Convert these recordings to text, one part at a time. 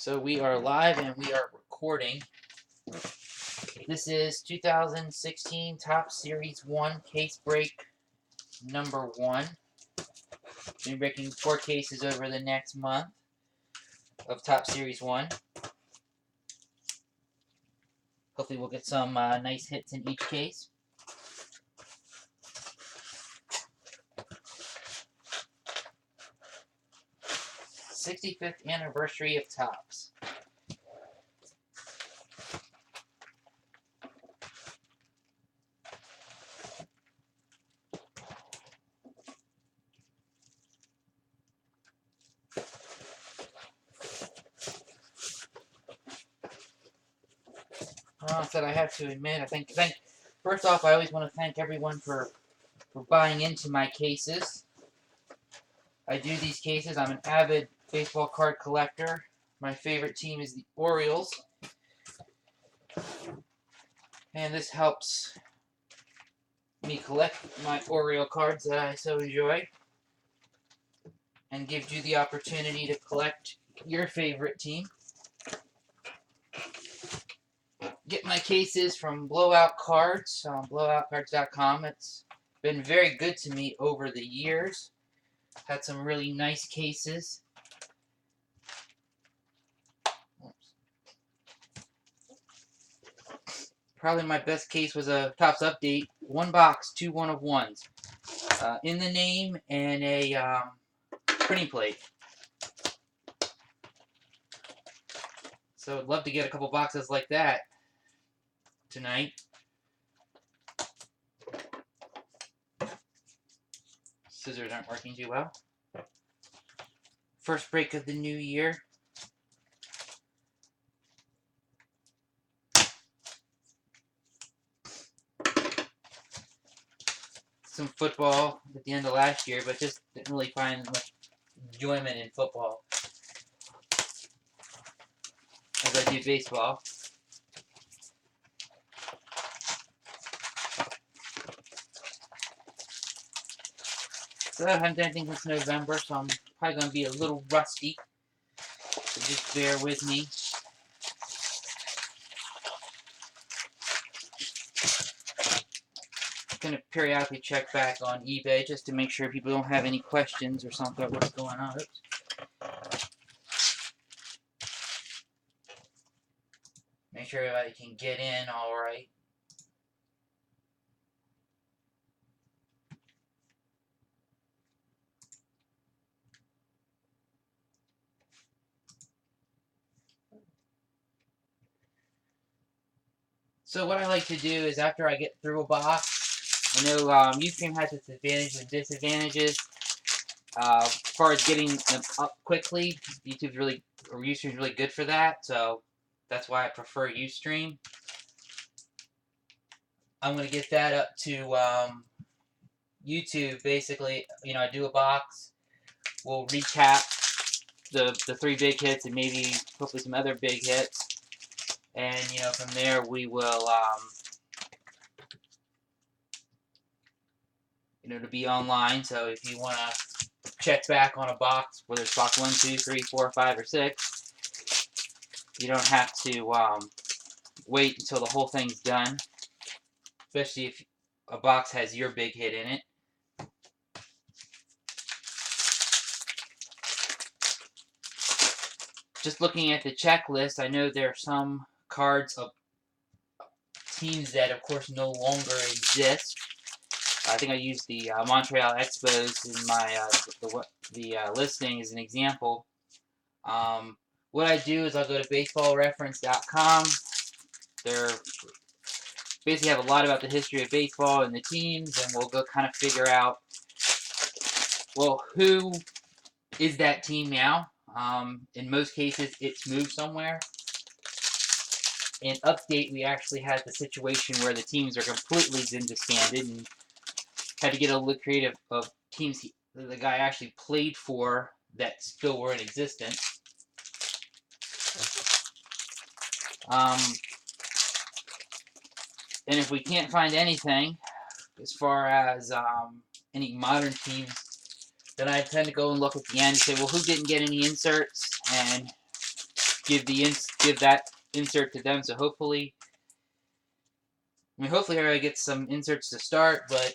So we are live and we are recording. This is 2016 Topps Series 1 case break number 1. We'll be breaking 4 cases over the next month of Topps Series 1. Hopefully we'll get some nice hits in each case. '65th anniversary of Topps. That I have to admit, first off, I always want to thank everyone for buying into my cases. I do these cases. I'm an avid baseball card collector. My favorite team is the Orioles. And this helps me collect my Oriole cards that I so enjoy. And gives you the opportunity to collect your favorite team. Get my cases from Blowout Cards on blowoutcards.com. It's been very good to me over the years. Had some really nice cases. Probably my best case was a Topps Update. 1 box, 2 1-of-1s. In the name and a printing plate. So I'd love to get a couple boxes like that tonight. Scissors aren't working too well. First break of the new year. Some football at the end of last year, but just didn't really find much enjoyment in football as I do baseball. So I haven't done anything since November, so I'm probably going to be a little rusty. So just bear with me. I'm going to periodically check back on eBay just to make sure people don't have any questions or something about what's going on. Oops. Make sure everybody can get in all right. So what I like to do is after I get through a box, I know Ustream has its advantages and disadvantages. As far as getting them up quickly, Ustream's really good for that, so that's why I prefer Ustream. I'm going to get that up to YouTube. Basically, I do a box, we'll recap the 3 big hits and maybe hopefully some other big hits. And, from there we will, to be online. So if you want to check back on a box, whether it's box 1, 2, 3, 4, 5, or 6, you don't have to wait until the whole thing's done. Especially if a box has your big hit in it. Just looking at the checklist, I know there are some cards of teams that, of course, no longer exist. I think I used the Montreal Expos in my listing as an example. What I do is I'll go to baseballreference.com. They're basically have a lot about the history of baseball and the teams, and we'll go kind of figure out, well, who is that team now? In most cases, it's moved somewhere. In Update, we actually had the situation where the teams are completely disbanded and had to get a little creative of teams the guy actually played for that still were in existence. And if we can't find anything as far as any modern teams, then I tend to go and look at the end and say, well, who didn't get any inserts? And give that insert to them. So hopefully, hopefully everybody gets some inserts to start. But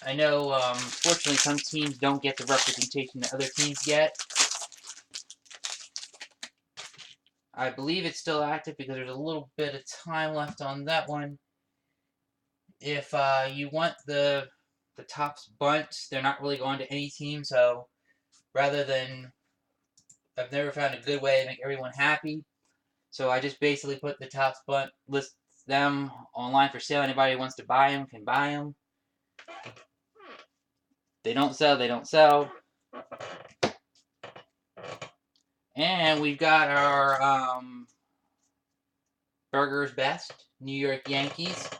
I know, fortunately, some teams don't get the representation that other teams get. I believe it's still active because there's a little bit of time left on that one. If you want the Topps bunch, they're not really going to any team, so rather than, I've never found a good way to make everyone happy, so I just basically put the Topps bunch, list them online for sale. Anybody who wants to buy them can buy them. They don't sell, they don't sell. And we've got our Burger's Best New York Yankees,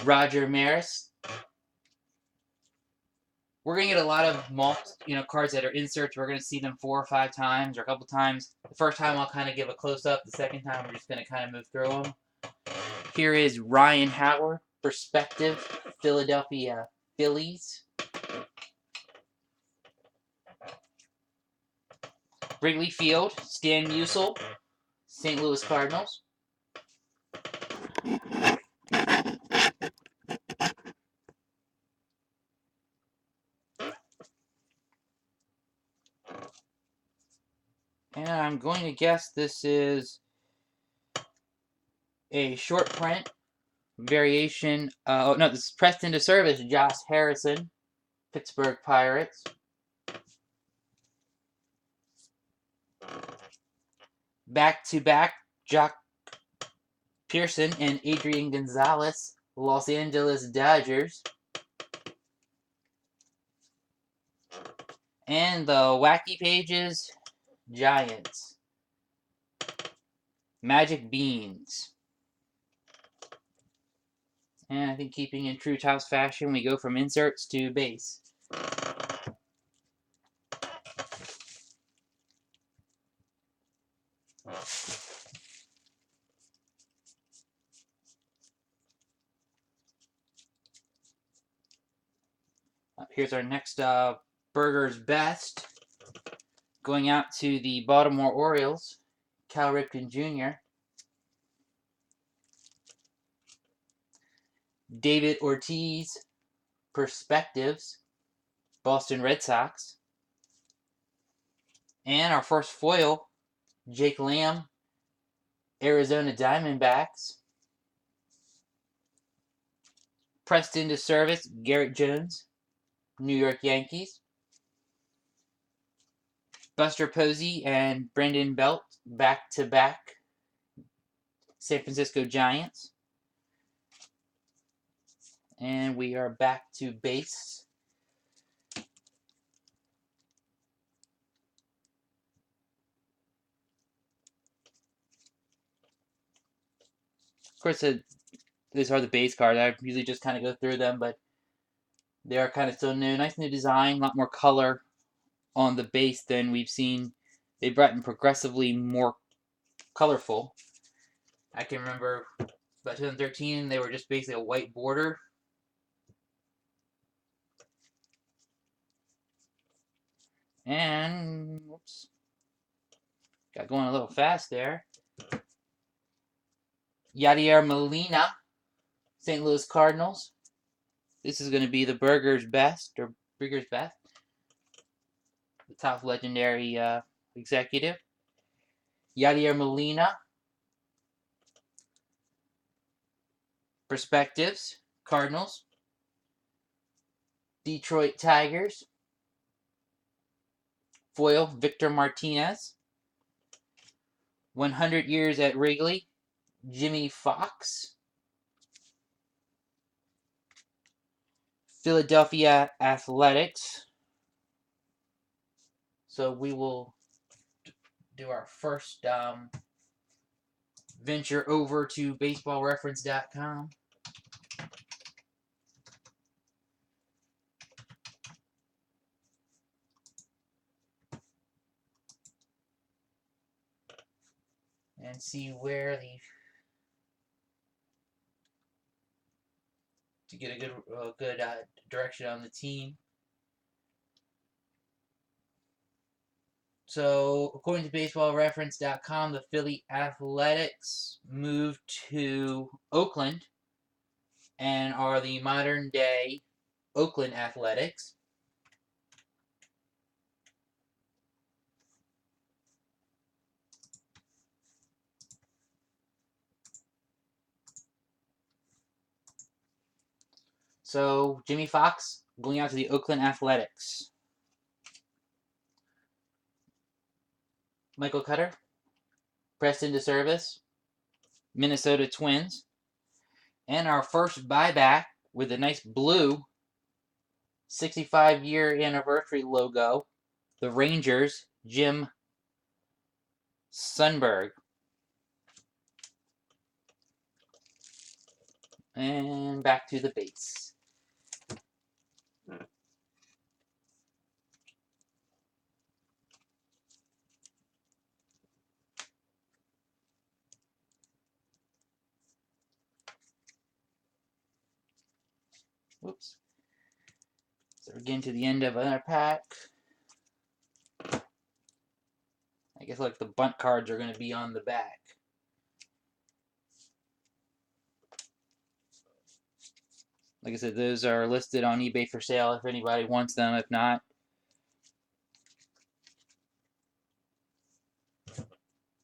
Roger Maris. We're going to get a lot of cards that are inserts. We're going to see them 4 or 5 times or a couple times. The first time I'll kind of give a close-up. The second time we're just going to kind of move through them. Here is Ryan Howard, Perspective, Philadelphia Phillies. Wrigley Field, Stan Musial, St. Louis Cardinals. And I'm going to guess this is a short print variation. Oh, no, this is pressed into service. Josh Harrison, Pittsburgh Pirates. Back-to-back, Jock Pearson and Adrian Gonzalez, Los Angeles Dodgers. And the Wacky Pages, Giants. Magic Beans. And I think keeping in true Topps fashion, we go from inserts to base. Here's our next Burger's Best. Going out to the Baltimore Orioles, Cal Ripken Jr. David Ortiz, Perspectives, Boston Red Sox. And our first foil, Jake Lamb, Arizona Diamondbacks. Pressed into service, Garrett Jones, New York Yankees. Buster Posey and Brendan Belt, back-to-back, San Francisco Giants. And we are back to base. Of course, these are the base cards. I usually just kind of go through them, but they are kind of still new. Nice new design, a lot more color on the base than we've seen. They've gotten progressively more colorful. I can remember about 2013, they were just basically a white border. And, whoops, got going a little fast there. Yadier Molina, St. Louis Cardinals. This is going to be the Burger's Best, or Burger's Best. The top legendary executive. Yadier Molina. Perspectives, Cardinals. Detroit Tigers. Foil, Victor Martinez. 100 Years at Wrigley, Jimmy Fox. Philadelphia Athletics. So we will do our first venture over to baseballreference.com. And see where to get a good direction on the team. So, according to BaseballReference.com, the Philly Athletics moved to Oakland and are the modern-day Oakland Athletics. So, Jimmy Fox going out to the Oakland Athletics. Michael Cutter, Preston DeServis, Minnesota Twins. And our first buyback with a nice blue 65-year anniversary logo, the Rangers, Jim Sundberg. And back to the base. Whoops. So we're getting to the end of another pack. I guess like the bunt cards are going to be on the back. Like I said, those are listed on eBay for sale if anybody wants them. If not,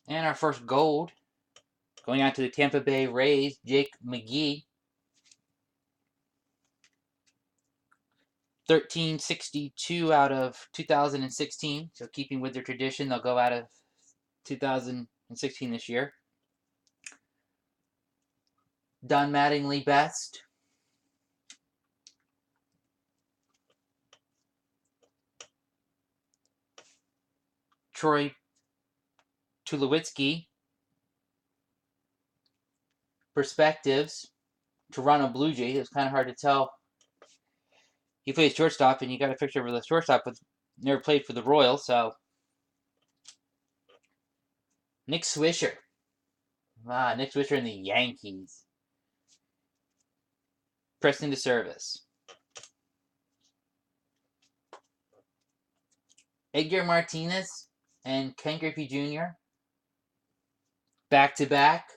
and our first gold going out to the Tampa Bay Rays, Jake McGee. 1362 out of 2016. So keeping with their tradition, they'll go out of 2016 this year. Don Mattingly best. Troy Tulowitzki. Perspectives. Toronto Blue Jays. It's kind of hard to tell. He plays shortstop, and you got a picture of the shortstop, but never played for the Royals, so. Nick Swisher. Nick Swisher and the Yankees. Preston DeServis. Edgar Martinez and Ken Griffey Jr. Back-to-back.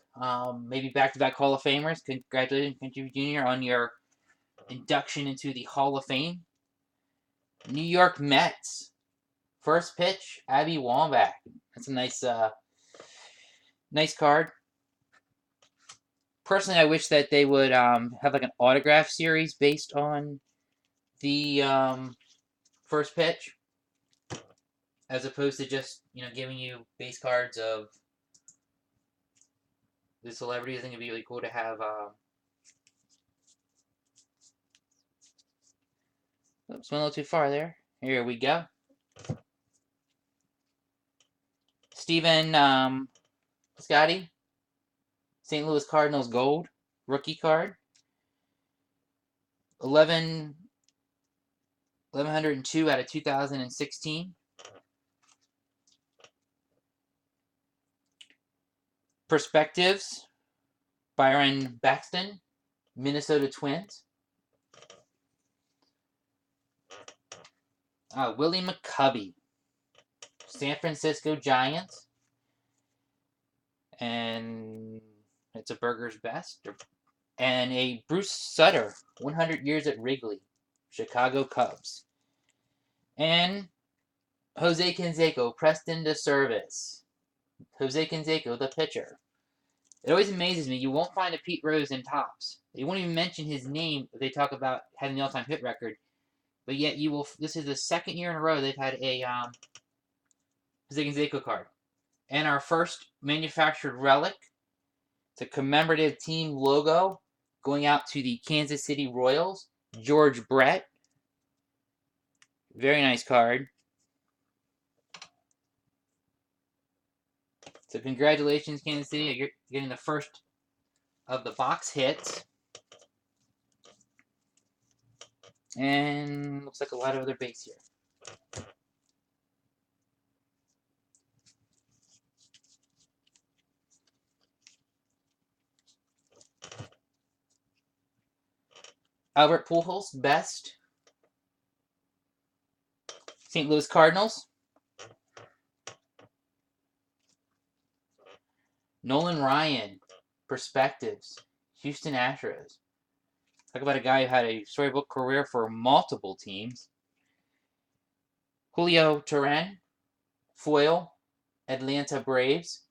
Maybe back-to-back Hall of Famers. Congratulations, Ken Griffey Jr. on your induction into the Hall of Fame. New York Mets. First pitch, Abby Wambach. That's a nice card. Personally, I wish that they would have like an autograph series based on the first pitch, as opposed to just giving you base cards of the celebrities. I think it'd be really cool to have. Oops, went a little too far there. Here we go. Steven Piscotty, St. Louis Cardinals gold rookie card. 1102 out of 2016. Perspectives, Byron Buxton, Minnesota Twins. Willie McCovey, San Francisco Giants. And it's a Burger's Best. And a Bruce Sutter, 100 Years at Wrigley, Chicago Cubs. And Jose Canseco, Preston DeServis. Jose Canseco, the pitcher. It always amazes me. You won't find a Pete Rose in Topps. They won't even mention his name if they talk about having the all-time hit record. But yet you will. This is the second year in a row they've had a Jose Canseco card. And our first manufactured relic. It's a commemorative team logo going out to the Kansas City Royals. George Brett. Very nice card. So congratulations, Kansas City. You're getting the first of the box hits. And looks like a lot of other base here. Albert Pujols, best. St. Louis Cardinals. Nolan Ryan, Perspectives, Houston Astros. Talk about a guy who had a storybook career for multiple teams. Julio Teheran, Foil, Atlanta Braves.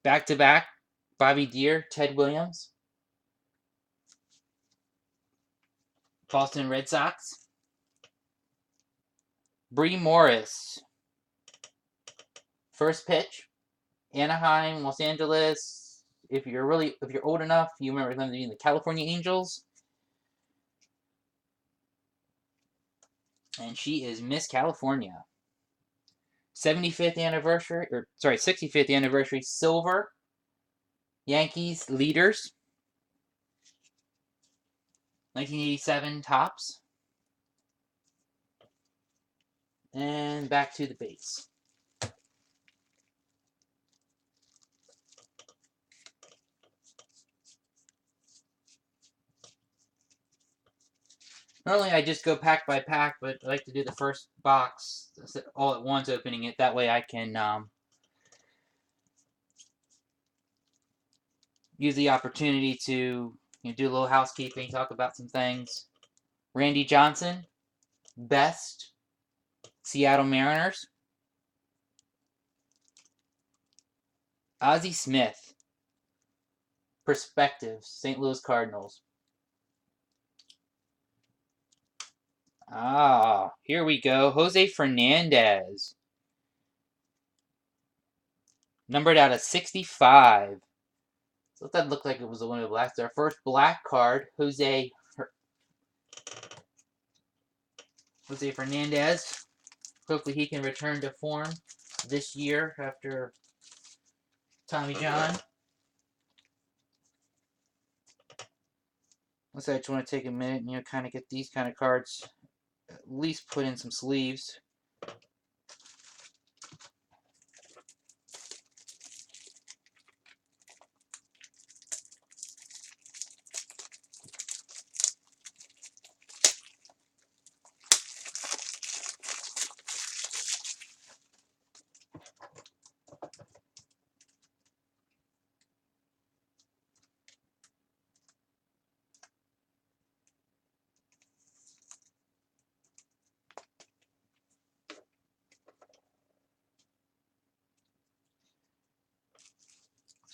Back-to-back, Bobby Deere, Ted Williams. Boston Red Sox. Bree Morris. First pitch, Anaheim, Los Angeles. If you're old enough, you remember them being the California Angels. And she is Miss California. 65th anniversary, silver. Yankees leaders. 1987 tops. And back to the base. Normally I just go pack by pack, but I like to do the first box all at once, opening it. That way I can use the opportunity to do a little housekeeping, talk about some things. Randy Johnson, Best, Seattle Mariners. Ozzie Smith, Perspectives, St. Louis Cardinals. Here we go. Jose Fernandez. Numbered out of 65. So that looked like it was one of the blacks. Our first black card, Jose Fernandez. Hopefully he can return to form this year after Tommy John. I just want to take a minute and kind of get these kind of cards at least put in some sleeves.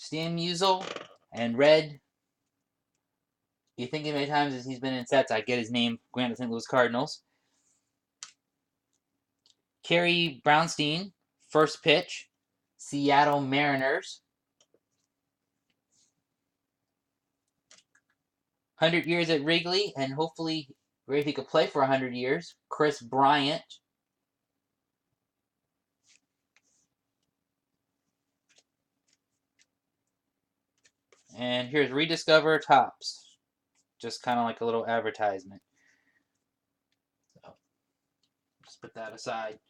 Stan Musial and Red. You think how many times as he's been in sets, I get his name, granted St. Louis Cardinals. Kerry Brownstein, first pitch, Seattle Mariners. 100 years at Wrigley, and hopefully if he could play for 100 years, Chris Bryant. And here's Rediscover Tops. Just kind of like a little advertisement. So, just put that aside.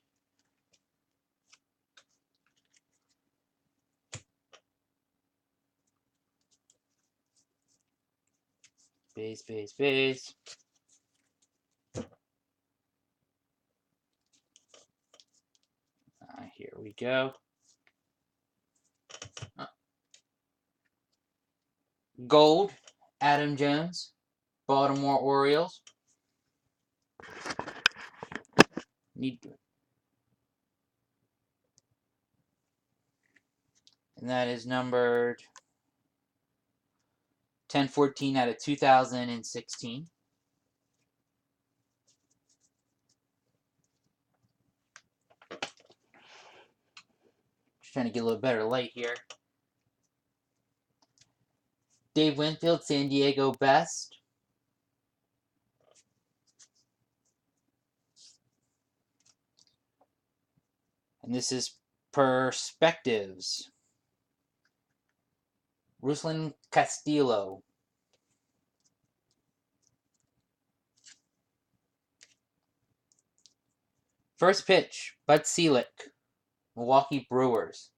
Base. Here we go. Gold, Adam Jones, Baltimore Orioles. And that is numbered 1014 out of 2016. Just trying to get a little better light here. Dave Winfield, San Diego Best. And this is Perspectives. Ruslan Castillo. First pitch, Bud Selick, Milwaukee Brewers.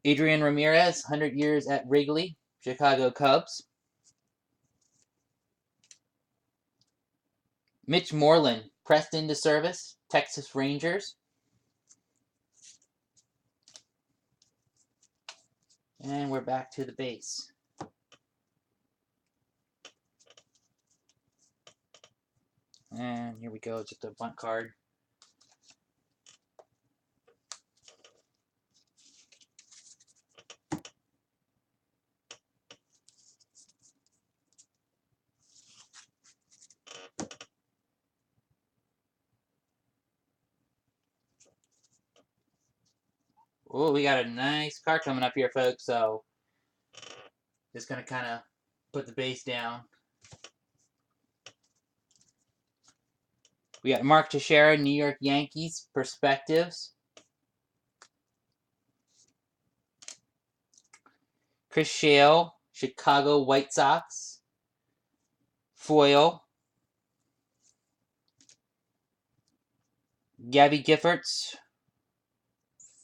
Adrian Ramirez, 100 years at Wrigley, Chicago Cubs. Mitch Moreland, pressed into service, Texas Rangers. And we're back to the base. And here we go, just a bunt card. Oh, we got a nice card coming up here, folks. So, just going to kind of put the base down. We got Mark Teixeira, New York Yankees, Perspectives. Chris Shale, Chicago White Sox, Foil. Gabby Giffords,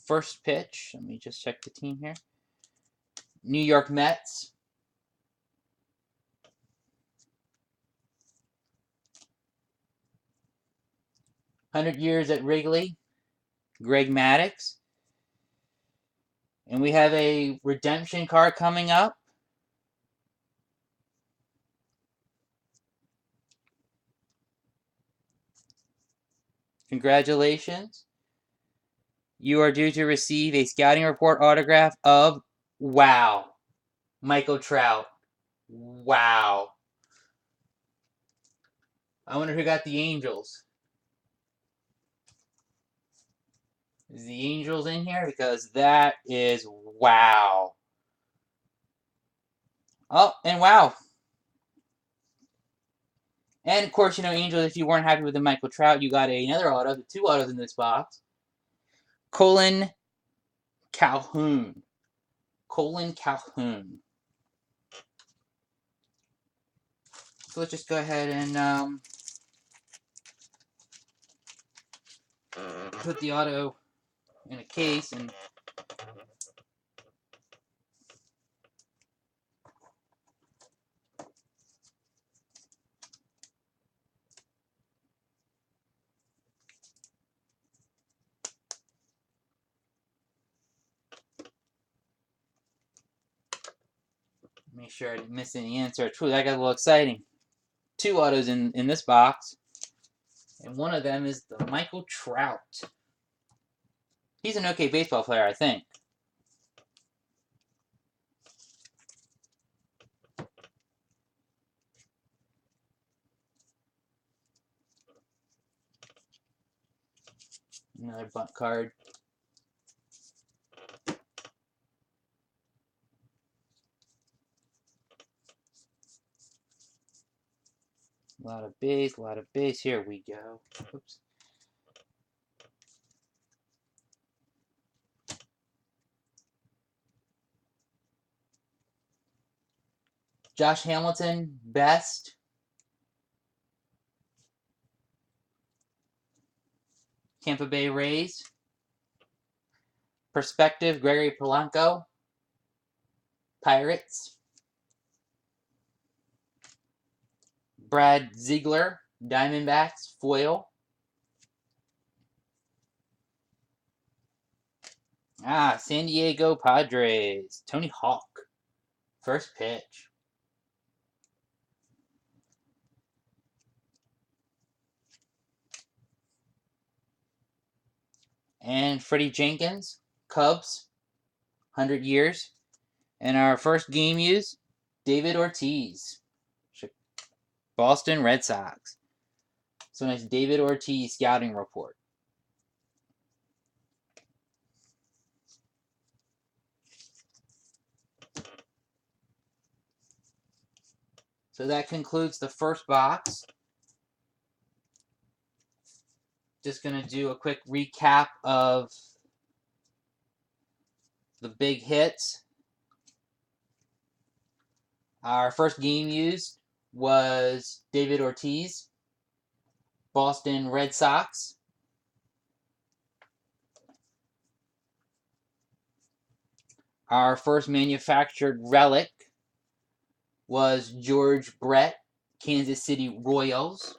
first pitch. Let me just check the team here. New York Mets. "100 Years at Wrigley," Greg Maddux. And we have a redemption card coming up. Congratulations. You are due to receive a scouting report autograph of, wow, Michael Trout. Wow. I wonder who got the Angels. Is the Angels in here? Because that is wow. Oh, and wow. And, of course, Angels, if you weren't happy with the Michael Trout, you got another auto, 2 autos in this box. Colin Calhoun. Colin Calhoun. So let's just go ahead and put the auto in a case and make sure I didn't miss any inserts. Ooh, that got a little exciting. 2 autos in this box. And one of them is the Michael Trout. He's an okay baseball player, I think. Another bunt card. A lot of base, a lot of base. Here we go. Oops. Josh Hamilton, best. Tampa Bay Rays. Perspective, Gregory Polanco, Pirates. Brad Ziegler, Diamondbacks, foil. San Diego Padres, Tony Hawk, first pitch. And Freddie Jenkins, Cubs, 100 Years. And our first game use, David Ortiz, Boston Red Sox. So nice David Ortiz scouting report. So that concludes the first box. Just going to do a quick recap of the big hits. Our first game used was David Ortiz, Boston Red Sox. Our first manufactured relic was George Brett, Kansas City Royals.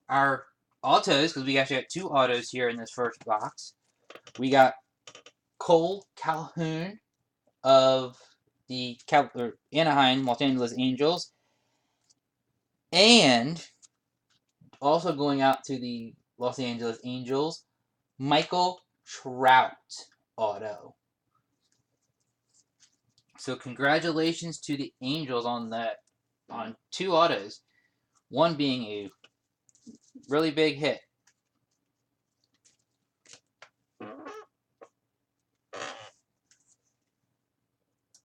our autos, because we actually got 2 autos here in this first box. We got Cole Calhoun of the Anaheim Los Angeles Angels. And also going out to the Los Angeles Angels, Michael Trout auto. So congratulations to the Angels on 2 autos. One being a really big hit.